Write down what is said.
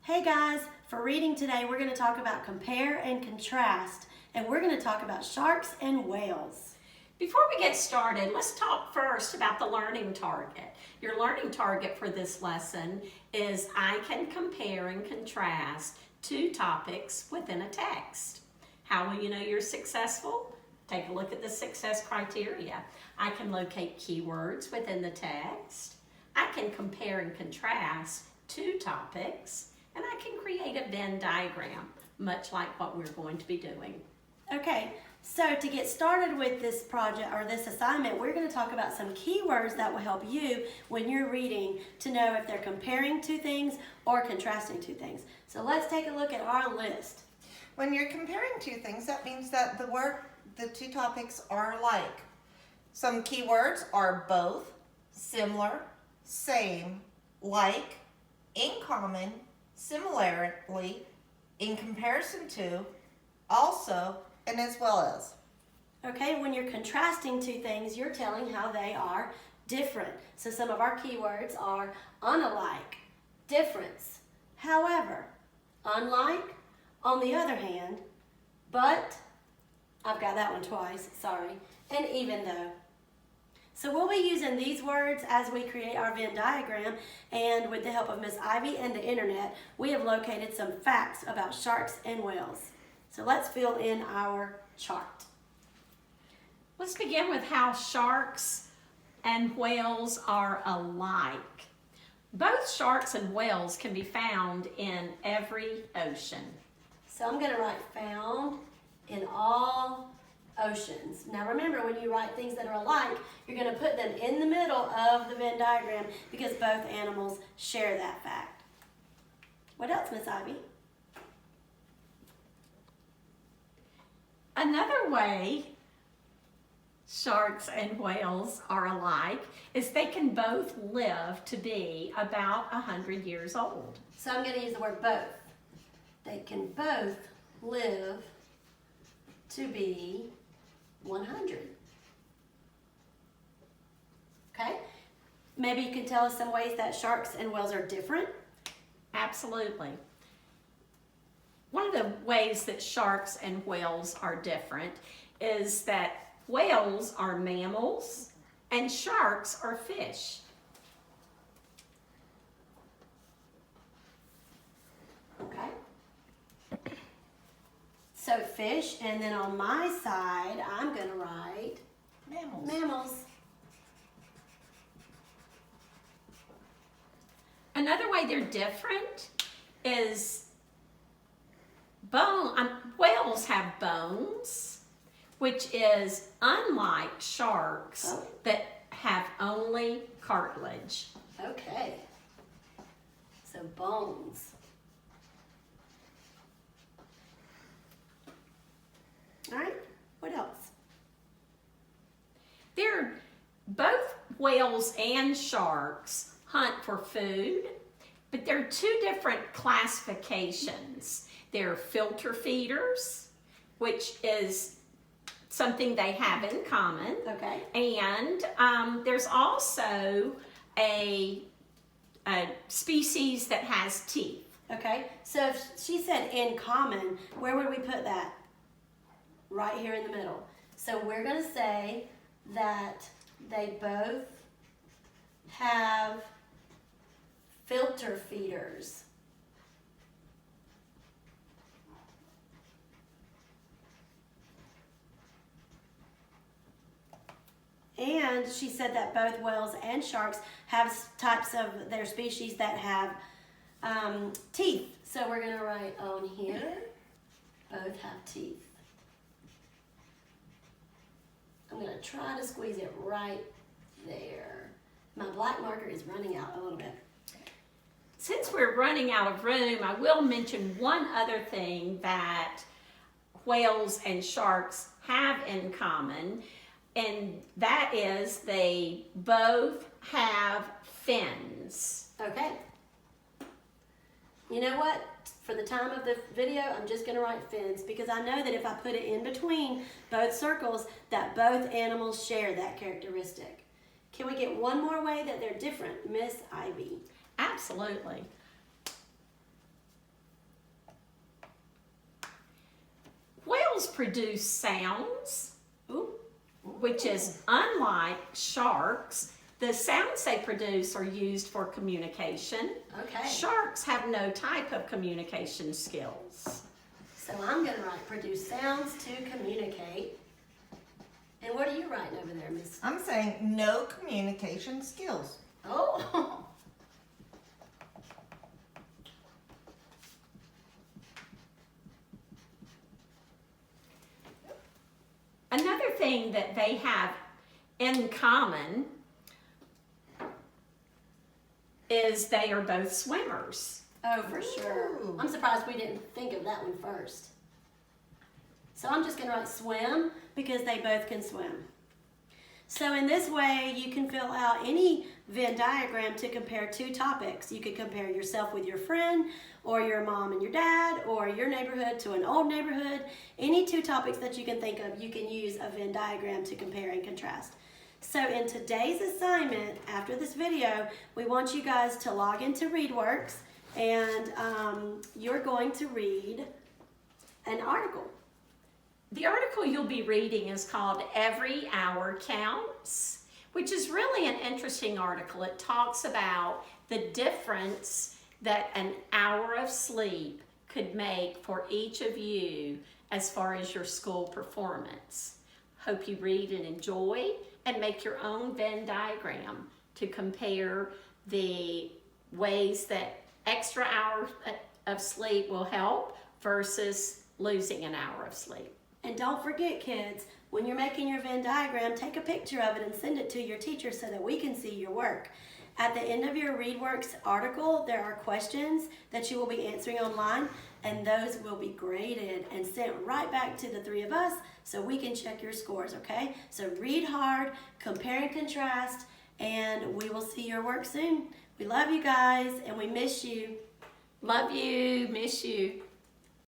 Hey guys, for reading today we're going to talk about compare and contrast, and we're going to talk about sharks and whales. Before we get started, let's talk first about the learning target. Your learning target for this lesson is I can compare and contrast two topics within a text. How will you know you're successful? Take a look at the success criteria. I can locate keywords within the text. I can compare and contrast two topics. And I can create a Venn diagram, much like what we're going to be doing. Okay, so to get started with this project or this assignment, we're going to talk about some keywords that will help you when you're reading to know if they're comparing two things or contrasting two things. So let's take a look at our list. When you're comparing two things, that means that the two topics are alike. Some keywords are both, similar, same, like, in common, similarly, in comparison to, also, and as well as. Okay, when you're contrasting two things, you're telling how they are different. So some of our keywords are unlike, difference, however, unlike, on the other hand, but, I've got that one twice, sorry, and even though. So we'll be using these words as we create our Venn diagram, and with the help of Miss Ivy and the internet, we have located some facts about sharks and whales. So let's fill in our chart. Let's begin with how sharks and whales are alike. Both sharks and whales can be found in every ocean. So I'm going to write found in all oceans. Now remember, when you write things that are alike, you're going to put them in the middle of the Venn diagram because both animals share that fact. What else, Miss Ivy? Another way sharks and whales are alike is they can both live to be about 100 years old. So I'm going to use the word both. They can both live to be 100. Okay? Maybe you can tell us some ways that sharks and whales are different. Absolutely. One of the ways that sharks and whales are different is that whales are mammals and sharks are fish. Okay? So fish, and then on my side, I'm going to write Mammals. mammals. Another way they're different is whales have bones, which is unlike sharks that have only cartilage. Okay. So bones. All right, what else? Both whales and sharks hunt for food, but there are two different classifications. They're filter feeders, which is something they have in common. Okay. And there's also a species that has teeth. Okay, so if she said in common, where would we put that? Right here in the middle. So we're going to say that they both have filter feeders. And she said that both whales and sharks have types of their species that have teeth. So we're going to write on here, both have teeth. I'm going to try to squeeze it right there. My black marker is running out a little bit. Since we're running out of room, I will mention one other thing that whales and sharks have in common, and that is they both have fins. Okay. You know what? For the time of the video, I'm just going to write fins because I know that if I put it in between both circles, that both animals share that characteristic. Can we get one more way that they're different, Miss Ivy? Absolutely. Seals produce sounds, Ooh. which is unlike sharks. The sounds they produce are used for communication. Okay. Sharks have no type of communication skills. So I'm going to write produce sounds to communicate. And what are you writing over there, Miss? I'm saying no communication skills. Oh. Another thing that they have in common is they are both swimmers. Oh, for sure. Ooh. I'm surprised we didn't think of that one first. So I'm just going to write swim because they both can swim. So in this way, you can fill out any Venn diagram to compare two topics. You could compare yourself with your friend, or your mom and your dad, or your neighborhood to an old neighborhood. Any two topics that you can think of, you can use a Venn diagram to compare and contrast. So in today's assignment, after this video, we want you guys to log into ReadWorks, and you're going to read an article. The article you'll be reading is called Every Hour Counts, which is really an interesting article. It talks about the difference that an hour of sleep could make for each of you as far as your school performance. Hope you read and enjoy and make your own Venn diagram to compare the ways that extra hours of sleep will help versus losing an hour of sleep. And don't forget, kids, when you're making your Venn diagram, take a picture of it and send it to your teacher so that we can see your work. At the end of your ReadWorks article, there are questions that you will be answering online, and those will be graded and sent right back to the three of us so we can check your scores, okay? So read hard, compare and contrast, and we will see your work soon. We love you guys, and we miss you. Love you, miss you.